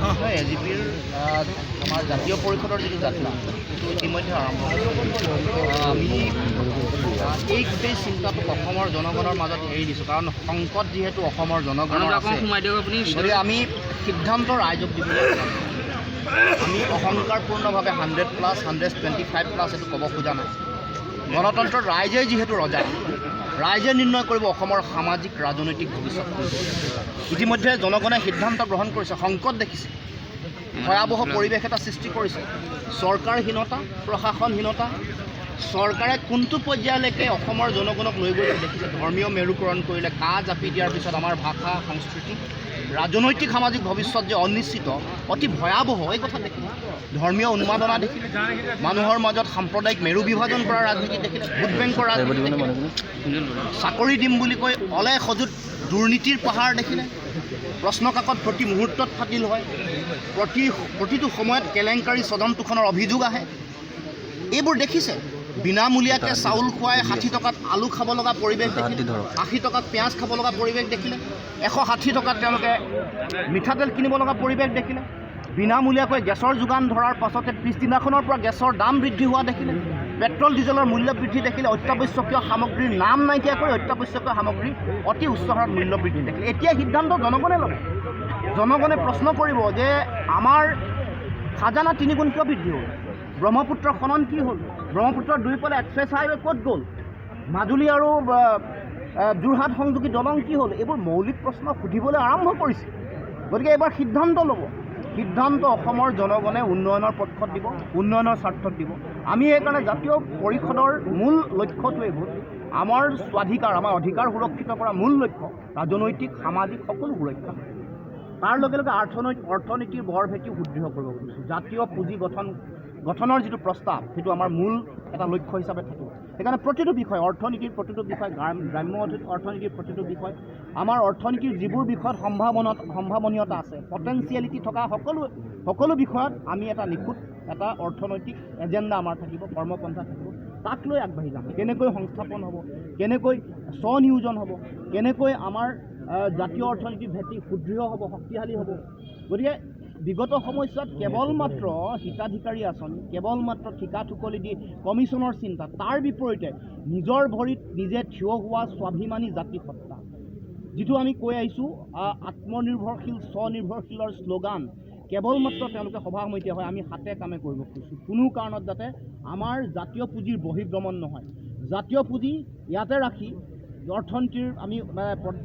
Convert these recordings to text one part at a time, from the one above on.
এজিপিৰ আমাৰ জাতীয় পৰিষদৰ যিটো যাত্ৰা সেইটো ইতিমধ্যে আৰম্ভ হৈছে। আমি এই গোটেই চিন্তাটো অসমৰ জনগণৰ মাজত এৰি দিছোঁ, কাৰণ সংকট যিহেতু অসমৰ জনগণৰ আছে, গতিকে আমি সিদ্ধান্ত ৰাইজক দিবলৈ আমি অহংকাৰপূৰ্ণভাৱে 100+, 125+ এইটো ক'ব খোজা নাই। গণতন্ত্ৰত ৰাইজে যিহেতু ৰজা, ৰাইজে নিৰ্ণয় কৰিব অসমৰ সামাজিক ৰাজনৈতিক ভৱিষ্যত। ইতিমধ্যে জনগণে সিদ্ধান্ত গ্ৰহণ কৰিছে, সংকট দেখিছে, ভয়াৱহ পৰিৱেশ এটা সৃষ্টি কৰিছে, চৰকাৰহীনতা, প্ৰশাসনহীনতা। চৰকাৰে কোনটো পৰ্যায়লৈকে অসমৰ জনগণক লৈ গৈছে দেখিছে। ধৰ্মীয় মেৰুকৰণ কৰিলে, কাজ জাপি দিয়াৰ পিছত আমাৰ ভাষা, সংস্কৃতি, ৰাজনৈতিক সামাজিক ভৱিষ্যত যে অনিশ্চিত, অতি ভয়াৱহ, এই কথা দেখিলে। ধৰ্মীয় উন্মাদনা দেখিলে, মানুহৰ মাজত সাম্প্ৰদায়িক মেৰু বিভাজন কৰা ৰাজনীতি দেখিলে, ভোট বেংকৰ ৰাজনীতি দেখিলে, চাকৰি দিম বুলি কৈ অলে সজুত দুৰ্নীতিৰ পাহাৰ দেখিলে, প্ৰশ্নকাকত প্ৰতি মুহূৰ্তত ফাটিল হয়, প্ৰতিটো সময়ত কেলেংকাৰী তদন্তখনৰ অভিযোগ আহে। এইবোৰ দেখিছে। বিনামূলীয়াকৈ চাউল খুৱাই 60 টকাত আলু খাব লগা পৰিৱেশ দেখিলে, 80 টকাত পিঁয়াজ খাব লগা পৰিৱেশ দেখিলে, 160 টকাত তেওঁলোকে মিঠাতেল কিনিব লগা পৰিৱেশ দেখিলে, বিনামূলীয়াকৈ গেছৰ যোগান ধৰাৰ পাছতে পিছদিনাখনৰ পৰা গেছৰ দাম বৃদ্ধি হোৱা দেখিলে, পেট্ৰল ডিজেলৰ মূল্য বৃদ্ধি দেখিলে, অত্যাৱশ্যকীয় সামগ্ৰীৰ নাম নাইকিয়া কৰি অত্যাৱশ্যকীয় সামগ্ৰী অতি উচ্চ হাৰত মূল্য বৃদ্ধি দেখিলে। এতিয়া সিদ্ধান্ত জনগণে ল'ব। জনগণে প্ৰশ্ন কৰিব যে আমাৰ খাজানা 3 গুণ কিয় বৃদ্ধি হ'ল? ব্ৰহ্মপুত্ৰ খনন কি হ'ল? ব্ৰহ্মপুত্ৰৰ দুয়োফালে এক্সপ্ৰেছ হাইৱে ক'ত গ'ল? মাজুলী আৰু যোৰহাট সংযোগী দলং কি হ'ল? এইবোৰ মৌলিক প্ৰশ্ন সুধিবলৈ আৰম্ভ কৰিছে। গতিকে এইবাৰ সিদ্ধান্ত ল'ব। সিদ্ধান্ত অসমৰ জনগণে উন্নয়নৰ পক্ষত দিব, উন্নয়নৰ স্বাৰ্থত দিব। আমি সেইকাৰণে জাতীয় পৰিষদৰ মূল লক্ষ্যটোৱেই হ'ল আমাৰ স্বাধিকাৰ, আমাৰ অধিকাৰ সুৰক্ষিত কৰা মূল লক্ষ্য ৰাজনৈতিক, সামাজিক সকলো সুৰক্ষা। তাৰ লগে লগে অৰ্থনীতিৰ বৰ ভেটি সুদৃঢ় কৰিব খুজিছোঁ। জাতীয় পুঁজি গঠনৰ যিটো প্ৰস্তাৱ, সেইটো আমাৰ মূল এটা লক্ষ্য হিচাপে থাকিব। সেইকাৰণে প্ৰতিটো বিষয়, অৰ্থনীতিৰ প্ৰতিটো বিষয়, গ্ৰাম্য অৰ্থনীতিৰ প্ৰতিটো বিষয়, আমাৰ অৰ্থনীতিৰ যিবোৰ বিষয়ত সম্ভাৱনীয়তা আছে, পটেঞ্চিয়েলিটি থকা সকলো বিষয়ত আমি এটা নিখুঁত এটা অৰ্থনৈতিক এজেণ্ডা আমাৰ থাকিব, কৰ্মপন্থা থাকিব। তাক লৈ আগবাঢ়ি যাম। কেনেকৈ সংস্থাপন হ'ব, কেনেকৈ স্বনিয়োজন হ'ব, কেনেকৈ আমাৰ জাতীয় অৰ্থনীতিৰ ভেটি সুদৃঢ় হ'ব, শক্তিশালী হ'ব। গতিকে বিগত সময়ছোৱাত কেৱল মাত্ৰ হিতাধিকাৰী আঁচনি, কেৱল মাত্ৰ ঠিকা ঠুকলি দি কমিশ্যনৰ চিন্তা, তাৰ বিপৰীতে নিজৰ ভৰিত নিজে থিয় হোৱা স্বাভিমানী জাতিসত্তা, যিটো আমি কৈ আহিছোঁ আত্মনিৰ্ভৰশীল, স্বনিৰ্ভৰশীলৰ শ্লোগান, কেৱল মাত্ৰ তেওঁলোকে সভাসমিতি হয়। আমি হাতে কামে কৰিব খুজিছোঁ। কোনো কাৰণত যাতে আমাৰ জাতীয় পুঁজিৰ বহিৰ্গমন নহয়। জাতীয় পুঁজি ইয়াতে ৰাখি অৰ্থনীতিৰ আমি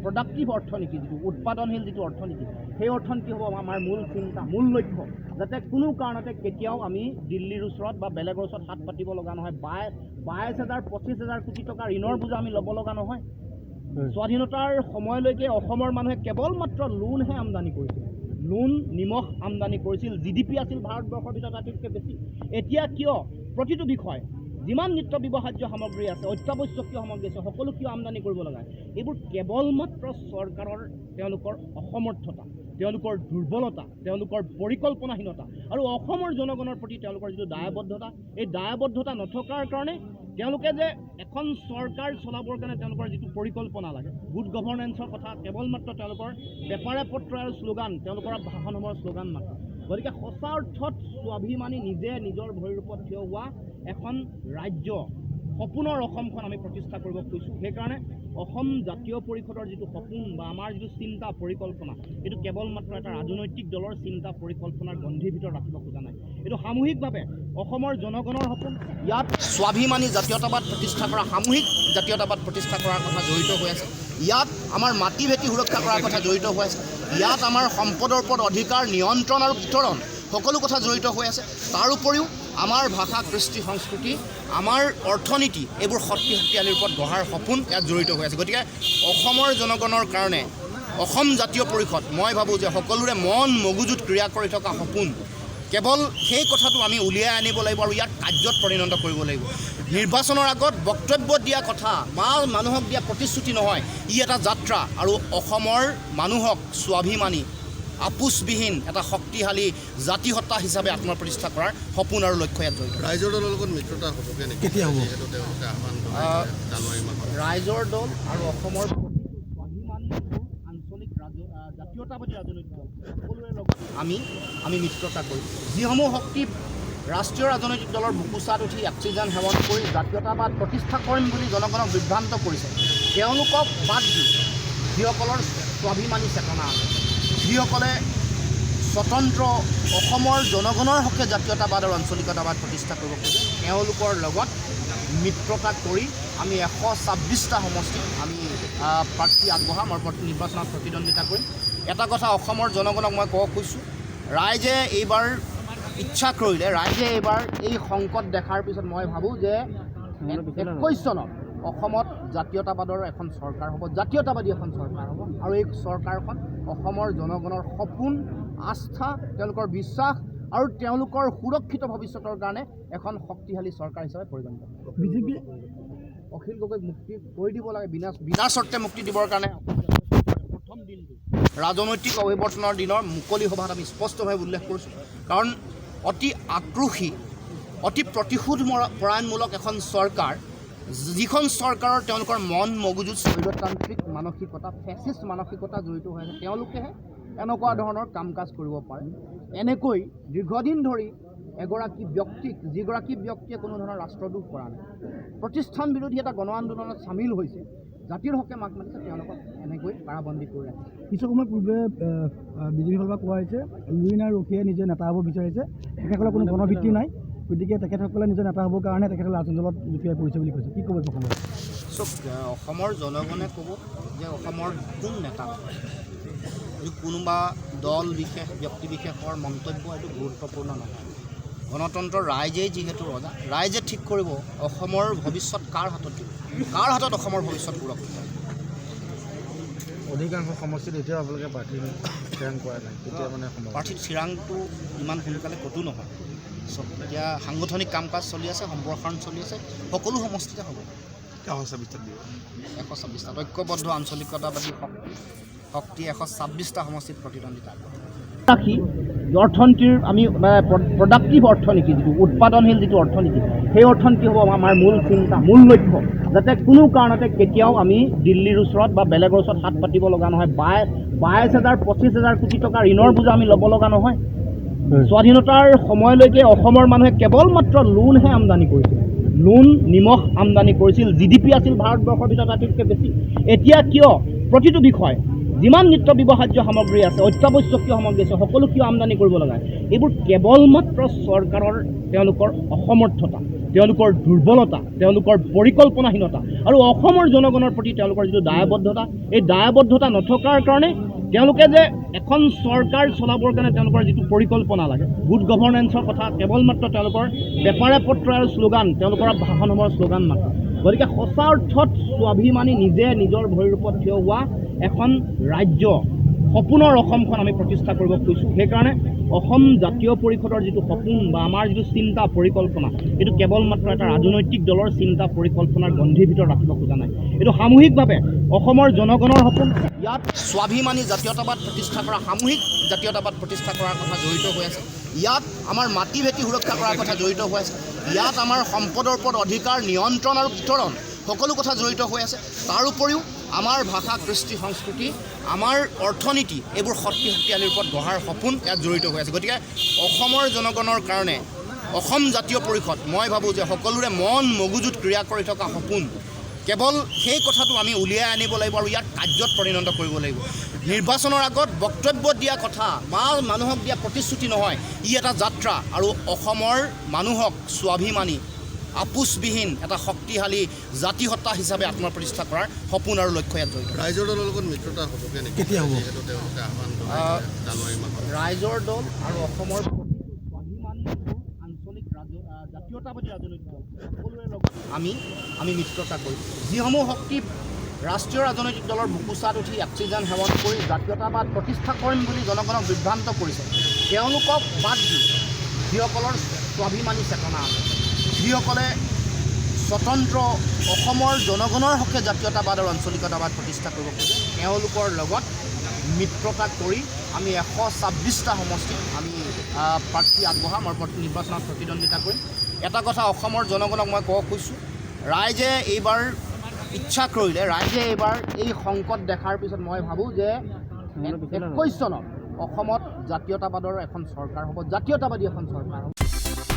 প্ৰডাক্টিভ অৰ্থনীতি, যিটো উৎপাদনশীল যিটো অৰ্থনীতি, সেই অৰ্থনীতি হ'ব আমাৰ মূল চিন্তা, মূল লক্ষ্য। যাতে কোনো কাৰণতে কেতিয়াও আমি দিল্লীৰ ওচৰত বা বেলেগৰ ওচৰত হাত পাতিব লগা নহয়। 22,000-25,000 কোটি টকা ঋণৰ বোজা আমি ল'ব লগা নহয়। স্বাধীনতাৰ সময়লৈকে অসমৰ মানুহে কেৱল মাত্ৰ লোনহে আমদানি কৰিছিল। লোন, নিমখ আমদানি কৰিছিল। GDP আছিল ভাৰতবৰ্ষৰ ভিতৰত আটাইতকৈ বেছি। এতিয়া কিয় প্ৰতিটো বিষয়, যিমান নিত্য ব্যৱহাৰ্য সামগ্ৰী আছে, অত্যাৱশ্যকীয় সামগ্ৰী আছে, সকলো কিয় আমদানি কৰিব লগা? এইবোৰ কেৱল মাত্ৰ চৰকাৰৰ তেওঁলোকৰ অসমৰ্থতা, তেওঁলোকৰ দুৰ্বলতা, তেওঁলোকৰ পৰিকল্পনাহীনতা আৰু অসমৰ জনগণৰ প্ৰতি তেওঁলোকৰ যিটো দায়বদ্ধতা, এই দায়বদ্ধতা নথকাৰ কাৰণে তেওঁলোকে যে এখন চৰকাৰ চলাবৰ কাৰণে তেওঁলোকৰ যিটো পৰিকল্পনা লাগে, গুড গভৰ্নেন্সৰ কথা কেৱল মাত্ৰ তেওঁলোকৰ পেপাৰে পত্ৰ আৰু শ্লোগান, তেওঁলোকৰ ভাষণসমূহৰ শ্লোগান মাত্ৰ। গতিকে সঁচা অৰ্থত স্বাভিমানী, নিজে নিজৰ ভৰিৰ ওপৰত থিয় হোৱা এখন ৰাজ্য, সপোনৰ অসমখন আমি প্ৰতিষ্ঠা কৰিব খুজিছোঁ। সেইকাৰণে অসম জাতীয় পৰিষদৰ যিটো সপোন বা আমাৰ যিটো চিন্তা পৰিকল্পনা, এইটো কেৱল মাত্ৰ এটা ৰাজনৈতিক দলৰ চিন্তা পৰিকল্পনাৰ গণ্ডিৰ ভিতৰত ৰাখিব খোজা নাই। এইটো সামূহিকভাৱে অসমৰ জনগণৰ সপোন। ইয়াত স্বাভিমানী জাতীয়তাবাদ প্ৰতিষ্ঠা কৰা, সামূহিক জাতীয়তাবাদ প্ৰতিষ্ঠা কৰাৰ কথা জড়িত হৈ আছে। ইয়াত আমাৰ মাটি ভেটি সুৰক্ষা কৰাৰ কথা জড়িত হৈ আছে। ইয়াত আমাৰ সম্পদৰ ওপৰত অধিকাৰ, নিয়ন্ত্ৰণ আৰু বিতৰণ সকলো কথা জড়িত হৈ আছে। তাৰ উপৰিও আমাৰ ভাষা, কৃষ্টি, সংস্কৃতি, আমাৰ অৰ্থনীতি, এইবোৰ শক্তিশালীৰ ওপৰত গঢ়াৰ সপোন ইয়াত জড়িত হৈ আছে। গতিকে অসমৰ জনগণৰ কাৰণে অসম জাতীয় পৰিষদ, মই ভাবোঁ যে সকলোৰে মন মগজুত ক্ৰিয়া কৰি থকা সপোন, কেৱল সেই কথাটো আমি উলিয়াই আনিব লাগিব আৰু ইয়াক কাৰ্যত পৰিণত কৰিব লাগিব। নিৰ্বাচনৰ আগত বক্তব্য দিয়া কথা বা মানুহক দিয়া প্ৰতিশ্ৰুতি নহয়, ই এটা যাত্ৰা আৰু অসমৰ মানুহক স্বাভিমানী, আপোচবিহীন এটা শক্তিশালী জাতিসত্তা হিচাপে আত্মপ্ৰতিষ্ঠা কৰাৰ সপোন আৰু লক্ষ্য ইয়াত জড়িত। ৰাইজৰ দলৰ লগত মিত্ৰতা হ'বগৈ নেকি? কেতিয়া হ'ব? ৰাইজৰ দল আৰু অসমৰ স্বাভিমানী আঞ্চলিক জাতীয়তাবাদী ৰাজনৈতিক দল সকলোৰে লগত আমি মিত্ৰতা কৰিম। যিসমূহ শক্তি ৰাষ্ট্ৰীয় ৰাজনৈতিক দলৰ বুকুচাত উঠি অক্সিজেন সেৱন কৰি জাতীয়তাবাদ প্ৰতিষ্ঠা কৰিম বুলি জনগণক বিভ্ৰান্ত কৰিছে, তেওঁলোকক বাদ দি যিসকলৰ স্বাভিমানী চেতনা আছে, যিসকলে স্বতন্ত্ৰ অসমৰ জনগণৰ হকে জাতীয়তাবাদ আৰু আঞ্চলিকতাবাদ প্ৰতিষ্ঠা কৰিব খোজে, তেওঁলোকৰ লগত মিত্ৰতা কৰি আমি 126টা সমষ্টিত আমি প্ৰাৰ্থী আগবঢ়াম আৰু নিৰ্বাচনত প্ৰতিদ্বন্দ্বিতা কৰিম। এটা কথা অসমৰ জনগণক মই ক'ব খুজিছোঁ, ৰাইজে এইবাৰ ইচ্ছা কৰিলে, ৰাইজে এইবাৰ এই সংকট দেখাৰ পিছত মই ভাবোঁ যে 21 চনত অসমত জাতীয়তাবাদৰ এখন চৰকাৰ হ'ব, জাতীয়তাবাদী এখন চৰকাৰ হ'ব, আৰু এই চৰকাৰখন অসমৰ জনগণৰ সপোন, আস্থা, তেওঁলোকৰ বিশ্বাস আৰু তেওঁলোকৰ সুৰক্ষিত ভৱিষ্যতৰ কাৰণে এখন শক্তিশালী চৰকাৰ হিচাপে পৰিগণিত হ'ব। বিজেপি অখিল গগৈক মুক্তি কৰি দিব লাগে, বিনা চৰ্তে মুক্তি দিবৰ কাৰণে প্ৰথম দিনটো ৰাজনৈতিক অভিৱৰ্তনৰ দিনৰ মুকলি সভাত আমি স্পষ্টভাৱে উল্লেখ কৰিছোঁ। কাৰণ অতি আক্ৰোশী, অতি প্ৰতিশোধ পৰায়ণমূলক এখন চৰকাৰ, যিখন চৰকাৰৰ তেওঁলোকৰ মন মগজুত স্বৈৰতান্ত্ৰিক মানসিকতা, ফেচিষ্ট মানসিকতা জড়িত হৈ আছে, তেওঁলোকেহে এনেকুৱা ধৰণৰ কাম কাজ কৰিব পাৰে। এনেকৈ দীৰ্ঘদিন ধৰি এগৰাকী ব্যক্তিক, যিগৰাকী ব্যক্তিয়ে কোনো ধৰণৰ ৰাষ্ট্ৰদ্ৰোহ কৰা নাই, প্ৰতিষ্ঠান বিৰোধী এটা গণ আন্দোলনত চামিল হৈছে, জাতিৰ হকে মাত মাতিছে, তেওঁলোকক এনেকৈ কাৰাবন্দী কৰি ৰাখিছে। কিছু সময় পূৰ্বে বিজেপিৰ ফালৰ পৰা কোৱা হৈছে লুইন আৰু ৰখিয়ে নিজে নেতা হ'ব বিচাৰিছে, তেখেতসকলৰ কোনো গণভিত্তি নাই, গতিকে তেখেতসকলে নিজে নেতা হ'বৰ কাৰণে তেখেতসকলে ৰাজনীতিত জুপিয়াই পৰিছে বুলি কৈছে। কি ক'ব অসমৰ? অসমৰ জনগণে ক'ব যে অসমৰ কোন নেতা, কোনোবা দল বিশেষ, ব্যক্তি বিশেষৰ মন্তব্য এইটো গুৰুত্বপূৰ্ণ নহয়। গণতন্ত্ৰৰ ৰাইজেই যিহেতু ৰজা, ৰাইজে ঠিক কৰিব অসমৰ ভৱিষ্যত কাৰ হাতত দিব, কাৰ হাতত অসমৰ ভৱিষ্যত সুৰক্ষিত। অধিকাংশ সমষ্টিত এতিয়াও আপোনালোকে প্ৰাৰ্থী থিৰাং কৰা নাই, তেতিয়া মানে প্ৰাৰ্থীৰ থিৰাংটো ইমান সোনকালে ক'তো নহয়। এতিয়া সাংগঠনিক কাম কাজ চলি আছে, সম্প্ৰসাৰণ চলি আছে, সকলো সমষ্টিতে হ'ব। 126টা ঐক্যবদ্ধ আঞ্চলিকতাবাদী শক্তি 126টা সমষ্টিত প্ৰতিদ্বন্দ্বিতা ৰাখি অৰ্থনীতিৰ আমি প্ৰডাক্টিভ অৰ্থনীতি, যিটো উৎপাদনশীল যিটো অৰ্থনীতি, সেই অৰ্থনীতি হ'ব আমাৰ মূল চিন্তা, মূল লক্ষ্য, যাতে কোনো কাৰণতে কেতিয়াও আমি দিল্লীৰ ওচৰত বা বেলেগৰ ওচৰত হাত পাতিব লগা নহয়, 22,000-25,000 কোটি টকা ঋণৰ বোজা আমি ল'ব লগা নহয়। স্বাধীনতাৰ সময়লৈকে অসমৰ মানুহে কেৱল মাত্ৰ লোনহে আমদানি কৰিছিল, লোন, নিমখ আমদানি কৰিছিল, GDP আছিল ভাৰতবৰ্ষৰ ভিতৰত আটাইতকৈ বেছি। এতিয়া কিয় প্ৰতিটো বিষয়, যিমান নিত্য ব্যৱহাৰ্য সামগ্ৰী আছে, অত্যাৱশ্যকীয় সামগ্ৰী আছে, সকলো কিয় আমদানি কৰিব লগা? এইবোৰ কেৱল মাত্ৰ চৰকাৰৰ তেওঁলোকৰ অসমৰ্থতা, তেওঁলোকৰ দুৰ্বলতা, তেওঁলোকৰ পৰিকল্পনাহীনতা আৰু অসমৰ জনগণৰ প্ৰতি তেওঁলোকৰ যিটো দায়বদ্ধতা, এই দায়বদ্ধতা নথকাৰ কাৰণে তেওঁলোকে যে এখন চৰকাৰ চলাবৰ কাৰণে তেওঁলোকৰ যিটো পৰিকল্পনা লাগে, গুড গভৰ্নেন্সৰ কথা কেৱল মাত্ৰ তেওঁলোকৰ পেপাৰে পত্ৰ আৰু শ্লোগান, তেওঁলোকৰ ভাষণসমূহৰ শ্লোগান মাত্ৰ। গতিকে সঁচা অৰ্থত স্বাভিমানী, নিজে নিজৰ ভৰিৰ ওপৰত থিয় হোৱা এখন ৰাজ্য, সপোনৰ অসমখন আমি প্ৰতিষ্ঠা কৰিব খুজিছোঁ। সেইকাৰণে অসম জাতীয় পৰিষদৰ যিটো সপোন বা আমাৰ যিটো চিন্তা পৰিকল্পনা, এইটো কেৱল মাত্ৰ এটা ৰাজনৈতিক দলৰ চিন্তা পৰিকল্পনাৰ গণ্ডিৰ ভিতৰত ৰাখিব খোজা নাই, এইটো সামূহিকভাৱে অসমৰ জনগণৰ সপোন। ইয়াত স্বাভিমানী জাতীয়তাবাদ প্ৰতিষ্ঠা কৰা, সামূহিক জাতীয়তাবাদ প্ৰতিষ্ঠা কৰাৰ কথা জড়িত হৈ আছে, ইয়াত আমাৰ মাটি ভেটি সুৰক্ষা কৰাৰ কথা জড়িত হৈ আছে, ইয়াত আমাৰ সম্পদৰ ওপৰত অধিকাৰ, নিয়ন্ত্ৰণ আৰু বিতৰণ সকলো কথা জড়িত হৈ আছে। তাৰ উপৰিও আমাৰ ভাষা, কৃষ্টি, সংস্কৃতি, আমাৰ অৰ্থনীতি, এইবোৰ শক্তিশালীৰ ওপৰত গঢ়াৰ সপোন ইয়াত জড়িত হৈ আছে। গতিকে অসমৰ জনগণৰ কাৰণে অসম জাতীয় পৰিষদ, মই ভাবোঁ যে সকলোৰে মন মগজুত ক্ৰিয়া কৰি থকা সপোন, কেৱল সেই কথাটো আমি উলিয়াই আনিব লাগিব আৰু ইয়াক কাৰ্যত পৰিণত কৰিব লাগিব। নিৰ্বাচনৰ আগত বক্তব্য দিয়া কথা বা মানুহক দিয়া প্ৰতিশ্ৰুতি নহয়, ই এটা যাত্ৰা, আৰু অসমৰ মানুহক স্বাভিমানী, আপোচবিহীন এটা শক্তিশালী জাতিসত্তা হিচাপে আত্মপ্ৰতিষ্ঠা কৰাৰ সপোন আৰু লক্ষ্য ইয়াত জড়িত। ৰাইজৰ দলৰ লগত মিত্ৰতা হ'বগৈ নেকি? কেতিয়া হ'ব? তেওঁলোকে আহ্বান জানুৱাৰী মাহত ৰাইজৰ দল আৰু অসমৰ স্বাভিমানী আঞ্চলিক জাতীয়তাবাদী ৰাজনৈতিক দল সকলোৰে লগত আমি মিত্ৰতা কৰিম। যিসমূহ শক্তি ৰাষ্ট্ৰীয় ৰাজনৈতিক দলৰ বুকুচাত উঠি অক্সিজেন সেৱন কৰি জাতীয়তাবাদ প্ৰতিষ্ঠা কৰিম বুলি জনগণক বিভ্ৰান্ত কৰিছে, তেওঁলোকক বাদ দি যিসকলৰ স্বাভিমানী চেতনা আছে, যিসকলে স্বতন্ত্ৰ অসমৰ জনগণৰ হকে জাতীয়তাবাদ আৰু আঞ্চলিকতাবাদ প্ৰতিষ্ঠা কৰিব খোজে, তেওঁলোকৰ লগত মিত্ৰতা কৰি আমি 126টা সমষ্টিত আমি প্ৰাৰ্থী আগবঢ়াম আৰু নিৰ্বাচনত প্ৰতিদ্বন্দ্বিতা কৰিম। এটা কথা অসমৰ জনগণক মই ক'ব খুজিছোঁ, ৰাইজে এইবাৰ ইচ্ছা কৰিলে, ৰাইজে এইবাৰ এই সংকট দেখাৰ পিছত মই ভাবোঁ যে 21 চনত অসমত জাতীয়তাবাদৰ এখন চৰকাৰ হ'ব, জাতীয়তাবাদী এখন চৰকাৰ হ'ব।